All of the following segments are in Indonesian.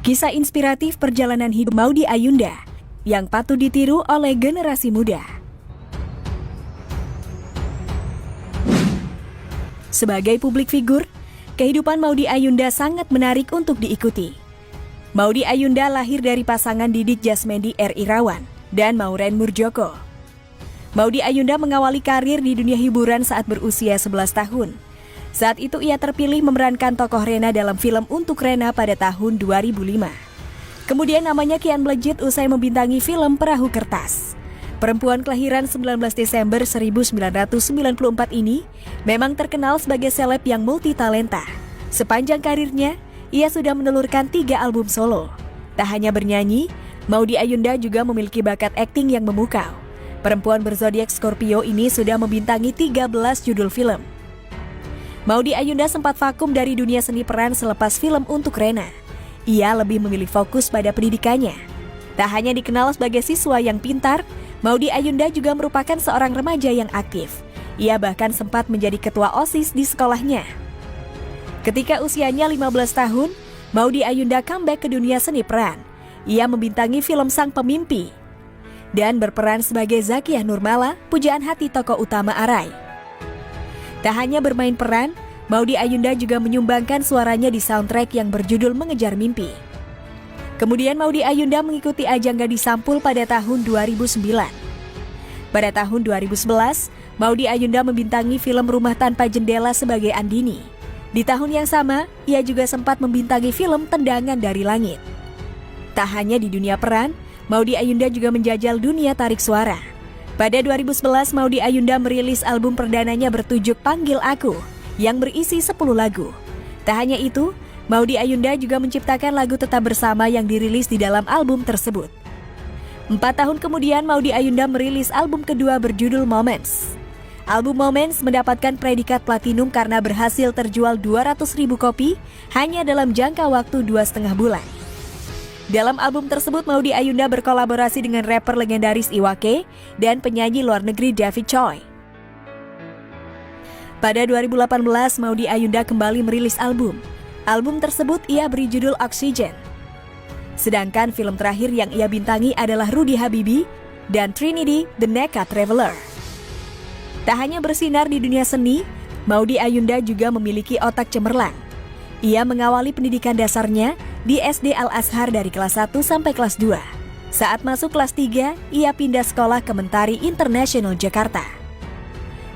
Kisah inspiratif perjalanan hidup Maudy Ayunda yang patut ditiru oleh generasi muda. Sebagai publik figur, kehidupan Maudy Ayunda sangat menarik untuk diikuti. Maudy Ayunda lahir dari pasangan Didik Jasmendi R. Irawan dan Maureen Murjoko. Maudy Ayunda mengawali karir di dunia hiburan saat berusia 11 tahun. Saat itu ia terpilih memerankan tokoh Rena dalam film Untuk Rena pada tahun 2005. Kemudian namanya kian melejit usai membintangi film Perahu Kertas. Perempuan kelahiran 19 Desember 1994 ini memang terkenal sebagai seleb yang multitalenta. Sepanjang karirnya, ia sudah menelurkan 3 album solo. Tak hanya bernyanyi, Maudy Ayunda juga memiliki bakat akting yang memukau. Perempuan berzodiak Scorpio ini sudah membintangi 13 judul film. Maudy Ayunda sempat vakum dari dunia seni peran selepas film Untuk Rena. Ia lebih memilih fokus pada pendidikannya. Tak hanya dikenal sebagai siswa yang pintar, Maudy Ayunda juga merupakan seorang remaja yang aktif. Ia bahkan sempat menjadi ketua OSIS di sekolahnya. Ketika usianya 15 tahun, Maudy Ayunda comeback ke dunia seni peran. Ia membintangi film Sang Pemimpi dan berperan sebagai Zakiah Nurmala, pujaan hati tokoh utama Arai. Tak hanya bermain peran, Maudy Ayunda juga menyumbangkan suaranya di soundtrack yang berjudul Mengejar Mimpi. Kemudian Maudy Ayunda mengikuti ajang Gadis Sampul pada tahun 2009. Pada tahun 2011, Maudy Ayunda membintangi film Rumah Tanpa Jendela sebagai Andini. Di tahun yang sama, ia juga sempat membintangi film Tendangan dari Langit. Tak hanya di dunia peran, Maudy Ayunda juga menjajal dunia tarik suara. Pada 2011, Maudy Ayunda merilis album perdananya bertajuk Panggil Aku yang berisi 10 lagu. Tak hanya itu, Maudy Ayunda juga menciptakan lagu Tetap Bersama yang dirilis di dalam album tersebut. 4 tahun kemudian, Maudy Ayunda merilis album kedua berjudul Moments. Album Moments mendapatkan predikat platinum karena berhasil terjual 200.000 kopi hanya dalam jangka waktu 2,5 bulan. Dalam album tersebut, Maudy Ayunda berkolaborasi dengan rapper legendaris Iwake dan penyanyi luar negeri David Choi. Pada 2018, Maudy Ayunda kembali merilis album. Album tersebut ia beri judul Oxygen. Sedangkan film terakhir yang ia bintangi adalah Rudy Habibi dan Trinity The Naked Traveler. Tak hanya bersinar di dunia seni, Maudy Ayunda juga memiliki otak cemerlang. Ia mengawali pendidikan dasarnya di SD Al-Azhar dari kelas 1 sampai kelas 2. Saat masuk kelas 3, ia pindah sekolah ke Mentari International Jakarta.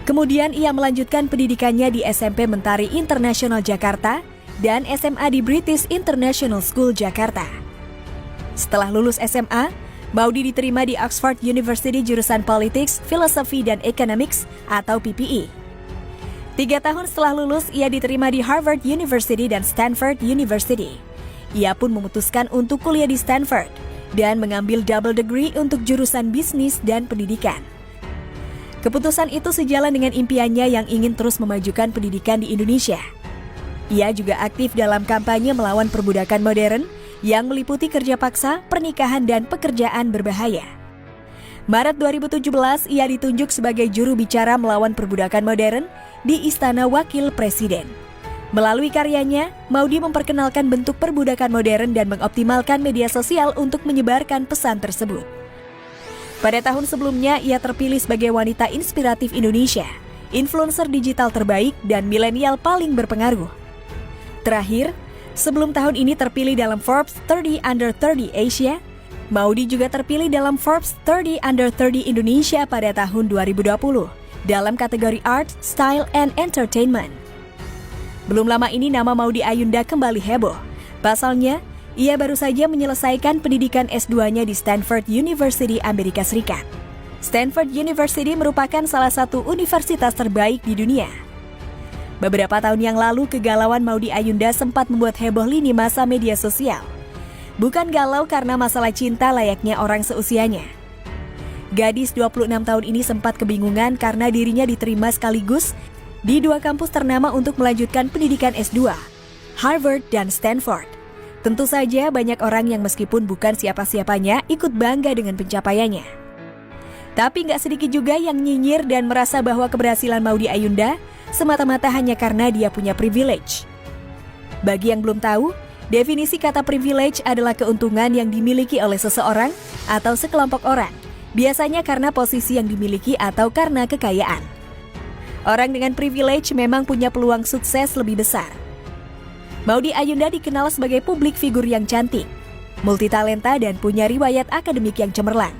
Kemudian ia melanjutkan pendidikannya di SMP Mentari International Jakarta dan SMA di British International School Jakarta. Setelah lulus SMA, Maudy diterima di Oxford University jurusan Politics, Philosophy, dan Economics atau PPE. 3 tahun setelah lulus, ia diterima di Harvard University dan Stanford University. Ia pun memutuskan untuk kuliah di Stanford dan mengambil double degree untuk jurusan bisnis dan pendidikan. Keputusan itu sejalan dengan impiannya yang ingin terus memajukan pendidikan di Indonesia. Ia juga aktif dalam kampanye melawan perbudakan modern yang meliputi kerja paksa, pernikahan, dan pekerjaan berbahaya. Maret 2017, ia ditunjuk sebagai juru bicara melawan perbudakan modern di Istana Wakil Presiden. Melalui karyanya, Maudy memperkenalkan bentuk perbudakan modern dan mengoptimalkan media sosial untuk menyebarkan pesan tersebut. Pada tahun sebelumnya, ia terpilih sebagai wanita inspiratif Indonesia, influencer digital terbaik, dan milenial paling berpengaruh. Terakhir, sebelum tahun ini terpilih dalam Forbes 30 Under 30 Asia, Maudy juga terpilih dalam Forbes 30 Under 30 Indonesia pada tahun 2020 dalam kategori Art, Style, and Entertainment. Belum lama ini nama Maudy Ayunda kembali heboh. Pasalnya, ia baru saja menyelesaikan pendidikan S2-nya di Stanford University, Amerika Serikat. Stanford University merupakan salah satu universitas terbaik di dunia. Beberapa tahun yang lalu, kegalauan Maudy Ayunda sempat membuat heboh lini masa media sosial. Bukan galau karena masalah cinta layaknya orang seusianya. Gadis 26 tahun ini sempat kebingungan karena dirinya diterima sekaligus di 2 kampus ternama untuk melanjutkan pendidikan S2, Harvard dan Stanford. Tentu saja banyak orang yang meskipun bukan siapa-siapanya ikut bangga dengan pencapaiannya. Tapi nggak sedikit juga yang nyinyir dan merasa bahwa keberhasilan Maudy Ayunda semata-mata hanya karena dia punya privilege. Bagi yang belum tahu, Definisi kata privilege adalah keuntungan yang dimiliki oleh seseorang atau sekelompok orang, biasanya karena posisi yang dimiliki atau karena kekayaan. Orang dengan privilege memang punya peluang sukses lebih besar. Maudy Ayunda dikenal sebagai publik figur yang cantik, multitalenta dan punya riwayat akademik yang cemerlang.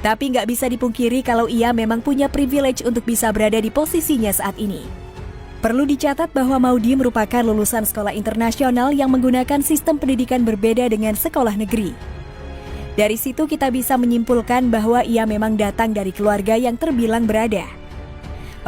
Tapi nggak bisa dipungkiri kalau ia memang punya privilege untuk bisa berada di posisinya saat ini. Perlu dicatat bahwa Maudy merupakan lulusan sekolah internasional yang menggunakan sistem pendidikan berbeda dengan sekolah negeri. Dari situ kita bisa menyimpulkan bahwa ia memang datang dari keluarga yang terbilang berada.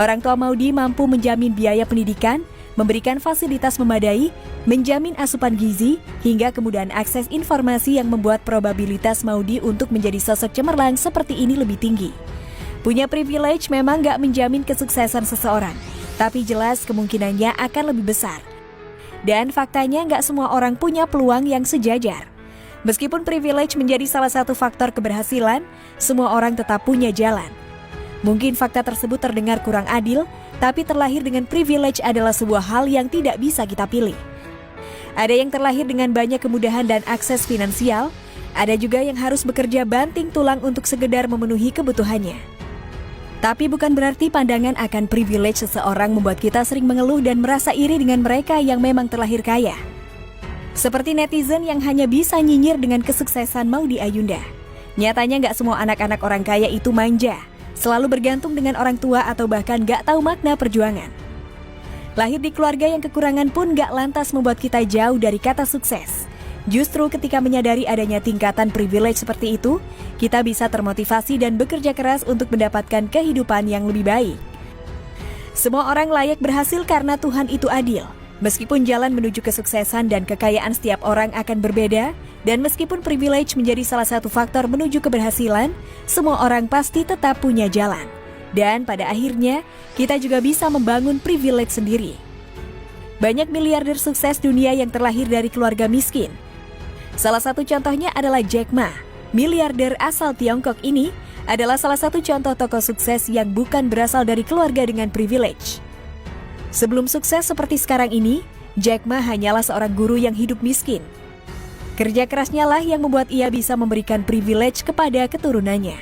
Orang tua Maudy mampu menjamin biaya pendidikan, memberikan fasilitas memadai, menjamin asupan gizi, hingga kemudahan akses informasi yang membuat probabilitas Maudy untuk menjadi sosok cemerlang seperti ini lebih tinggi. Punya privilege memang nggak menjamin kesuksesan seseorang, tapi jelas kemungkinannya akan lebih besar. Dan faktanya nggak semua orang punya peluang yang sejajar. Meskipun privilege menjadi salah satu faktor keberhasilan, semua orang tetap punya jalan. Mungkin fakta tersebut terdengar kurang adil, tapi terlahir dengan privilege adalah sebuah hal yang tidak bisa kita pilih. Ada yang terlahir dengan banyak kemudahan dan akses finansial, ada juga yang harus bekerja banting tulang untuk sekedar memenuhi kebutuhannya. Tapi bukan berarti pandangan akan privilege seseorang membuat kita sering mengeluh dan merasa iri dengan mereka yang memang terlahir kaya. Seperti netizen yang hanya bisa nyinyir dengan kesuksesan Maudy Ayunda. Nyatanya nggak semua anak-anak orang kaya itu manja, selalu bergantung dengan orang tua atau bahkan nggak tahu makna perjuangan. Lahir di keluarga yang kekurangan pun nggak lantas membuat kita jauh dari kata sukses. Justru ketika menyadari adanya tingkatan privilege seperti itu, kita bisa termotivasi dan bekerja keras untuk mendapatkan kehidupan yang lebih baik. Semua orang layak berhasil karena Tuhan itu adil. Meskipun jalan menuju kesuksesan dan kekayaan setiap orang akan berbeda, dan meskipun privilege menjadi salah satu faktor menuju keberhasilan, semua orang pasti tetap punya jalan. Dan pada akhirnya, kita juga bisa membangun privilege sendiri. Banyak miliarder sukses dunia yang terlahir dari keluarga miskin. Salah satu contohnya adalah Jack Ma. Miliarder asal Tiongkok ini adalah salah satu contoh tokoh sukses yang bukan berasal dari keluarga dengan privilege. Sebelum sukses seperti sekarang ini, Jack Ma hanyalah seorang guru yang hidup miskin. Kerja kerasnya lah yang membuat ia bisa memberikan privilege kepada keturunannya.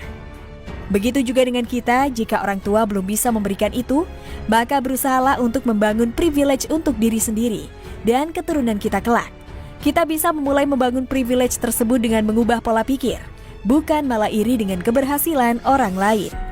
Begitu juga dengan kita, jika orang tua belum bisa memberikan itu, maka berusahalah untuk membangun privilege untuk diri sendiri dan keturunan kita kelak. Kita bisa memulai membangun privilege tersebut dengan mengubah pola pikir, bukan malah iri dengan keberhasilan orang lain.